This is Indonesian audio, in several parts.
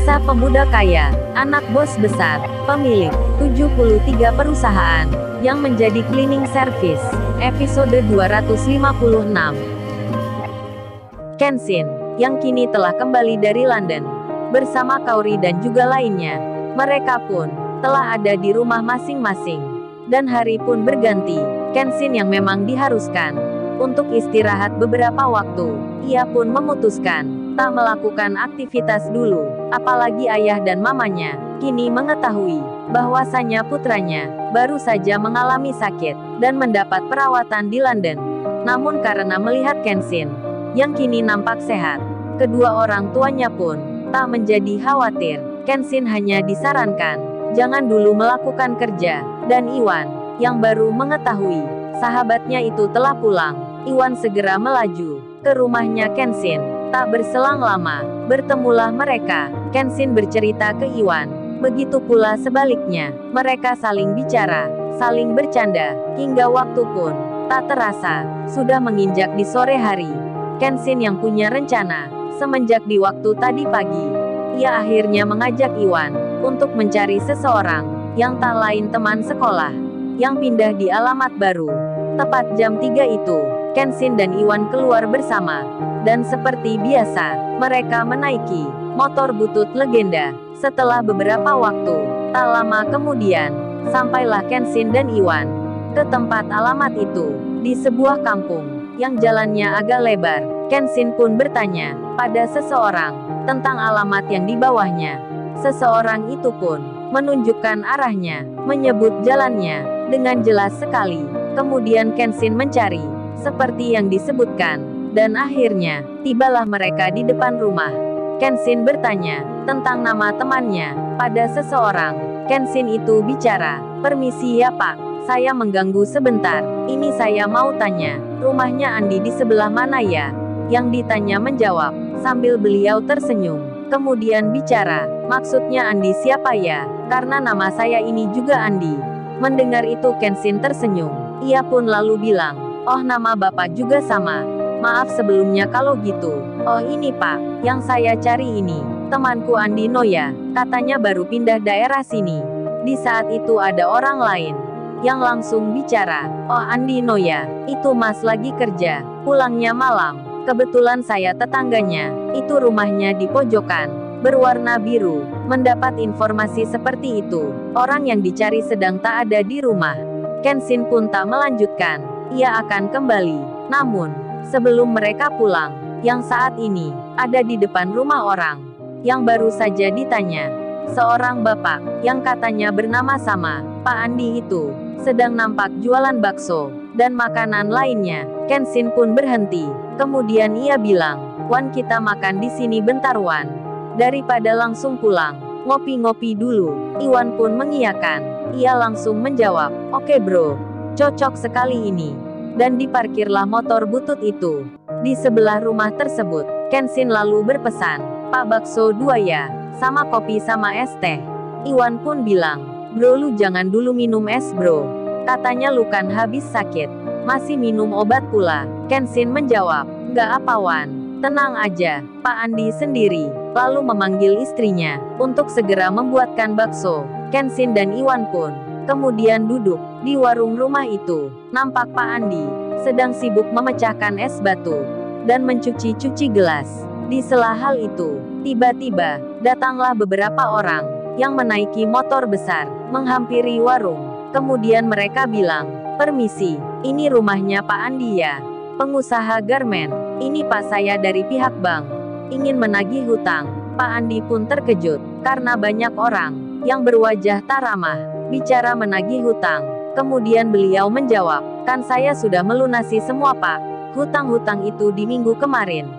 Kisah pemuda kaya, anak bos besar, pemilik 73 perusahaan, yang menjadi cleaning service. Episode 256. Kenshin, yang kini telah kembali dari London, bersama Kaori dan juga lainnya. Mereka pun telah ada di rumah masing-masing. Dan hari pun berganti. Kenshin yang memang diharuskan untuk istirahat beberapa waktu, ia pun memutuskan tak melakukan aktivitas dulu. Apalagi ayah dan mamanya kini mengetahui bahwasanya putranya baru saja mengalami sakit dan mendapat perawatan di London. Namun karena melihat Kenshin yang kini nampak sehat, kedua orang tuanya pun tak menjadi khawatir. Kenshin hanya disarankan jangan dulu melakukan kerja, dan Iwan yang baru mengetahui sahabatnya itu telah pulang, Iwan segera melaju ke rumahnya Kenshin. Tak berselang lama, bertemulah mereka. Kenshin bercerita ke Iwan. Begitu pula sebaliknya, mereka saling bicara, saling bercanda, hingga waktu pun tak terasa sudah menginjak di sore hari. Kenshin yang punya rencana semenjak di waktu tadi pagi. Ia akhirnya mengajak Iwan untuk mencari seseorang yang tak lain teman sekolah yang pindah di alamat baru. Tepat jam 3 itu, Kenshin dan Iwan keluar bersama. Dan seperti biasa, mereka menaiki motor butut legenda. Setelah beberapa waktu, tak lama kemudian, sampailah Kenshin dan Iwan ke tempat alamat itu, di sebuah kampung yang jalannya agak lebar. Kenshin pun bertanya pada seseorang tentang alamat yang di bawahnya. Seseorang itu pun menunjukkan arahnya, menyebut jalannya dengan jelas sekali. Kemudian Kenshin mencari seperti yang disebutkan. Dan akhirnya, tibalah mereka di depan rumah. Kenshin bertanya tentang nama temannya pada seseorang. Kenshin itu bicara, "Permisi ya Pak, saya mengganggu sebentar. Ini saya mau tanya, rumahnya Andi di sebelah mana ya?" Yang ditanya menjawab, sambil beliau tersenyum. Kemudian bicara, "Maksudnya Andi siapa ya? Karena nama saya ini juga Andi." Mendengar itu Kenshin tersenyum. Ia pun lalu bilang, "Oh, nama Bapak juga sama. Maaf sebelumnya kalau gitu." "Oh ini Pak, yang saya cari ini temanku Andi Noya, katanya baru pindah daerah sini." Di saat itu ada orang lain yang langsung bicara, "Oh Andi Noya, itu Mas lagi kerja, pulangnya malam. Kebetulan saya tetangganya, itu rumahnya di pojokan, berwarna biru." Mendapat informasi seperti itu, orang yang dicari sedang tak ada di rumah. Kenshin pun tak melanjutkan, ia akan kembali. Namun, sebelum mereka pulang, yang saat ini ada di depan rumah orang yang baru saja ditanya, seorang bapak yang katanya bernama sama Pak Andi itu sedang nampak jualan bakso dan makanan lainnya. Kenshin pun berhenti. Kemudian ia bilang, "Wan, kita makan di sini bentar Wan. Daripada langsung pulang, ngopi-ngopi dulu." Iwan pun mengiyakan. Ia langsung menjawab, "Oke bro, cocok sekali ini." Dan diparkirlah motor butut itu di sebelah rumah tersebut. Kenshin lalu berpesan, "Pak bakso 2 ya, sama kopi sama es teh." Iwan pun bilang, "Bro lu jangan dulu minum es bro, katanya lu kan habis sakit, masih minum obat pula." Kenshin menjawab, "Nggak apa Wan, tenang aja." Pak Andi sendiri lalu memanggil istrinya untuk segera membuatkan bakso. Kenshin dan Iwan pun kemudian duduk di warung rumah itu. Nampak Pak Andi sedang sibuk memecahkan es batu dan mencuci-cuci gelas. Di sela hal itu, tiba-tiba datanglah beberapa orang yang menaiki motor besar menghampiri warung. Kemudian mereka bilang, "Permisi, ini rumahnya Pak Andi ya? Pengusaha garmen. Ini Pak, saya dari pihak bank, ingin menagih hutang." Pak Andi pun terkejut karena banyak orang yang berwajah tak ramah bicara menagih hutang. Kemudian beliau menjawab, "Kan saya sudah melunasi semua Pak, hutang-hutang itu di minggu kemarin.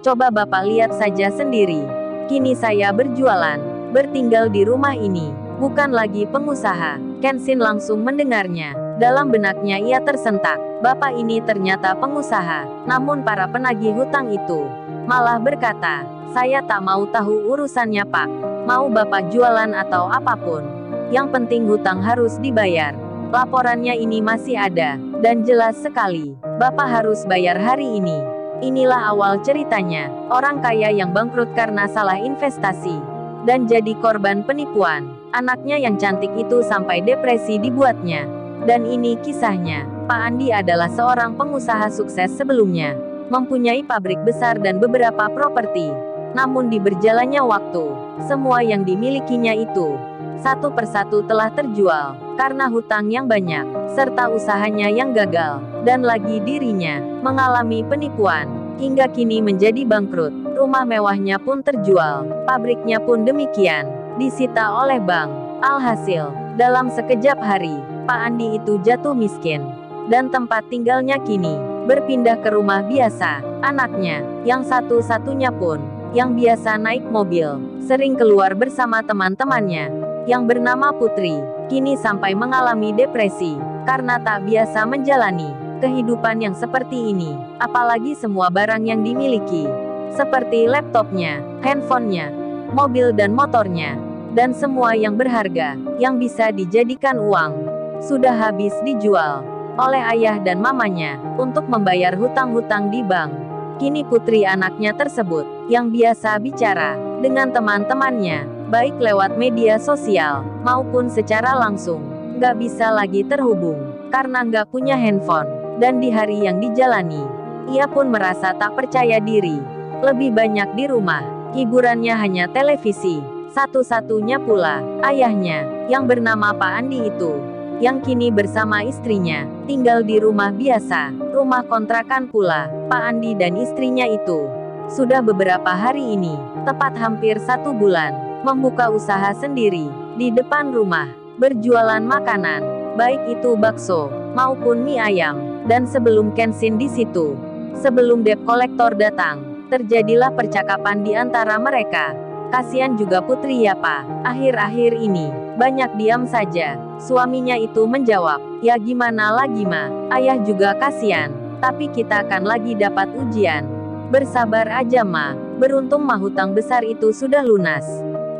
Coba Bapak lihat saja sendiri. Kini saya berjualan, bertinggal di rumah ini, bukan lagi pengusaha." Kenshin langsung mendengarnya. Dalam benaknya ia tersentak, bapak ini ternyata pengusaha. Namun para penagih hutang itu malah berkata, "Saya tak mau tahu urusannya Pak. Mau Bapak jualan atau apapun, yang penting hutang harus dibayar. Laporannya ini masih ada, dan jelas sekali, Bapak harus bayar hari ini." Inilah awal ceritanya, orang kaya yang bangkrut karena salah investasi. dan jadi korban penipuan. Anaknya yang cantik itu sampai depresi dibuatnya. Dan ini kisahnya. Pak Andi adalah seorang pengusaha sukses sebelumnya, mempunyai pabrik besar dan beberapa properti. Namun di berjalannya waktu, semua yang dimilikinya itu satu persatu telah terjual karena hutang yang banyak, serta usahanya yang gagal, dan lagi dirinya mengalami penipuan, hingga kini menjadi bangkrut. Rumah mewahnya pun terjual, pabriknya pun demikian, disita oleh bank. Alhasil, dalam sekejap hari, Pak Andi itu jatuh miskin, dan tempat tinggalnya kini berpindah ke rumah biasa. Anaknya, yang satu-satunya pun, yang biasa naik mobil, sering keluar bersama teman-temannya, yang bernama Putri, kini sampai mengalami depresi, karena tak biasa menjalani kehidupan yang seperti ini, apalagi semua barang yang dimiliki, seperti laptopnya, handphonenya, mobil dan motornya, dan semua yang berharga, yang bisa dijadikan uang, sudah habis dijual oleh ayah dan mamanya, untuk membayar hutang-hutang di bank. Kini Putri anaknya tersebut, yang biasa bicara dengan teman-temannya, baik lewat media sosial, maupun secara langsung, nggak bisa lagi terhubung, karena nggak punya handphone. Dan di hari yang dijalani, ia pun merasa tak percaya diri. Lebih banyak di rumah, hiburannya hanya televisi. Satu-satunya pula, ayahnya, yang bernama Pak Andi itu, yang kini bersama istrinya, tinggal di rumah biasa, rumah kontrakan pula. Pak Andi dan istrinya itu, sudah beberapa hari ini, tepat hampir 1 bulan, membuka usaha sendiri, di depan rumah, berjualan makanan, baik itu bakso, maupun mie ayam, dan sebelum Kenshin di situ, sebelum debt collector datang, terjadilah percakapan di antara mereka. Kasihan juga Putri ya Pak, akhir-akhir ini, banyak diam saja. Suaminya itu menjawab, ya gimana lagi Ma, ayah juga kasihan, tapi kita akan lagi dapat ujian. Bersabar aja Ma, beruntung mah hutang besar itu sudah lunas.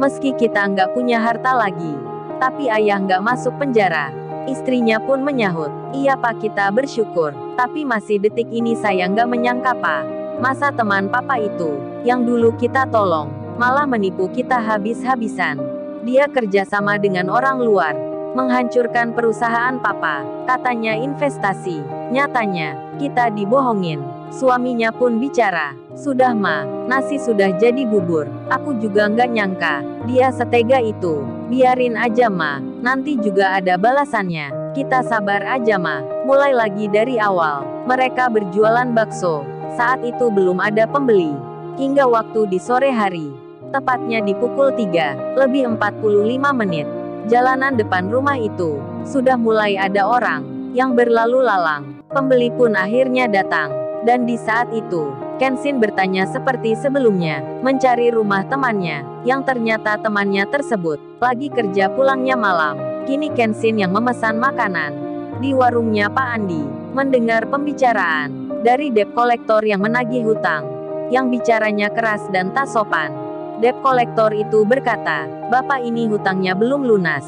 Meski kita nggak punya harta lagi, tapi ayah nggak masuk penjara. Istrinya pun menyahut, iya Pak kita bersyukur, tapi masih detik ini saya nggak menyangka Pak. Masa teman Papa itu, yang dulu kita tolong, malah menipu kita habis-habisan. Dia kerjasama dengan orang luar, menghancurkan perusahaan Papa, katanya investasi. Nyatanya, kita dibohongin. Suaminya pun bicara, sudah Ma, nasi sudah jadi bubur. Aku juga nggak nyangka, dia setega itu. Biarin aja Ma, nanti juga ada balasannya. Kita sabar aja Ma. Mulai lagi dari awal, mereka berjualan bakso. Saat itu belum ada pembeli. Hingga waktu di sore hari, tepatnya di pukul 3:45, jalanan depan rumah itu, sudah mulai ada orang, yang berlalu lalang. Pembeli pun akhirnya datang. Dan di saat itu, Kenshin bertanya seperti sebelumnya, mencari rumah temannya, yang ternyata temannya tersebut, lagi kerja pulangnya malam. Kini Kenshin yang memesan makanan, di warungnya Pak Andi, mendengar pembicaraan, dari debt collector yang menagih hutang, yang bicaranya keras dan tak sopan. Debt collector itu berkata, Bapak ini hutangnya belum lunas.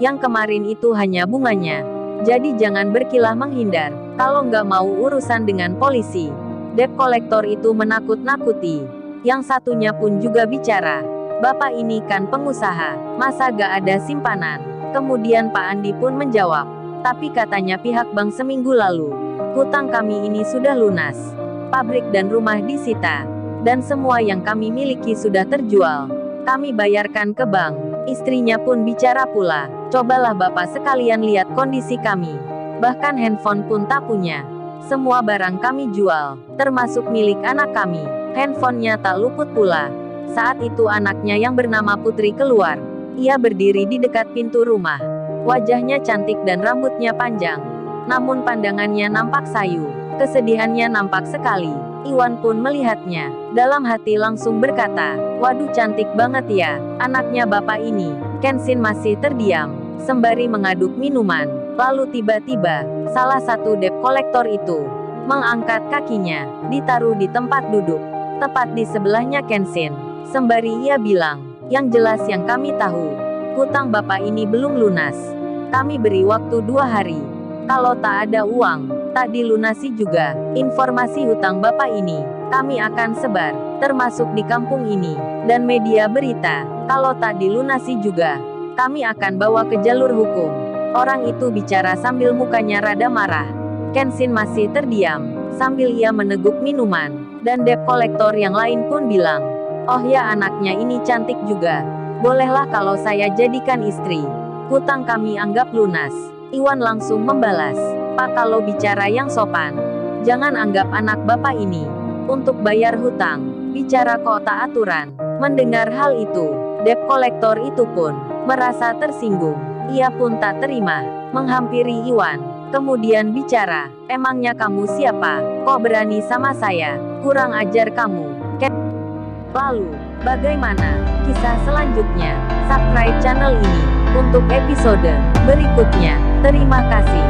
Yang kemarin itu hanya bunganya. Jadi jangan berkilah menghindar, kalau nggak mau urusan dengan polisi. Debt collector itu menakut-nakuti. Yang satunya pun juga bicara, Bapak ini kan pengusaha, masa gak ada simpanan? Kemudian Pak Andi pun menjawab, tapi katanya pihak bank seminggu lalu, hutang kami ini sudah lunas. Pabrik dan rumah disita. Dan semua yang kami miliki sudah terjual. Kami bayarkan ke bank. Istrinya pun bicara pula, cobalah Bapak sekalian lihat kondisi kami. Bahkan handphone pun tak punya. Semua barang kami jual, termasuk milik anak kami. Handphonenya tak luput pula. Saat itu anaknya yang bernama Putri keluar. Ia berdiri di dekat pintu rumah. Wajahnya cantik dan rambutnya panjang. Namun pandangannya nampak sayu. Kesedihannya nampak sekali. Iwan pun melihatnya. Dalam hati langsung berkata, waduh cantik banget ya, anaknya Bapak ini. Kenshin masih terdiam, sembari mengaduk minuman. Lalu tiba-tiba, salah satu debt collector itu, mengangkat kakinya, ditaruh di tempat duduk, tepat di sebelahnya Kenshin. Sembari ia bilang, yang jelas yang kami tahu, hutang Bapak ini belum lunas. Kami beri waktu 2 hari. Kalau tak ada uang, tak dilunasi juga, informasi hutang Bapak ini, kami akan sebar, termasuk di kampung ini, dan media berita. Kalau tak dilunasi juga, kami akan bawa ke jalur hukum. Orang itu bicara sambil mukanya rada marah. Kenshin masih terdiam, sambil ia meneguk minuman. Dan debt kolektor yang lain pun bilang, "Oh ya, anaknya ini cantik juga. Bolehlah kalau saya jadikan istri. Hutang kami anggap lunas." Iwan langsung membalas, "Pak, kalau bicara yang sopan, jangan anggap anak bapak ini untuk bayar hutang. Bicara kok tak aturan." Mendengar hal itu, debt kolektor itu pun merasa tersinggung. Ia pun tak terima, menghampiri Iwan, kemudian bicara, "Emangnya kamu siapa? Kok berani sama saya? Kurang ajar kamu." Lalu, bagaimana kisah selanjutnya? Subscribe channel ini untuk episode berikutnya. Terima kasih.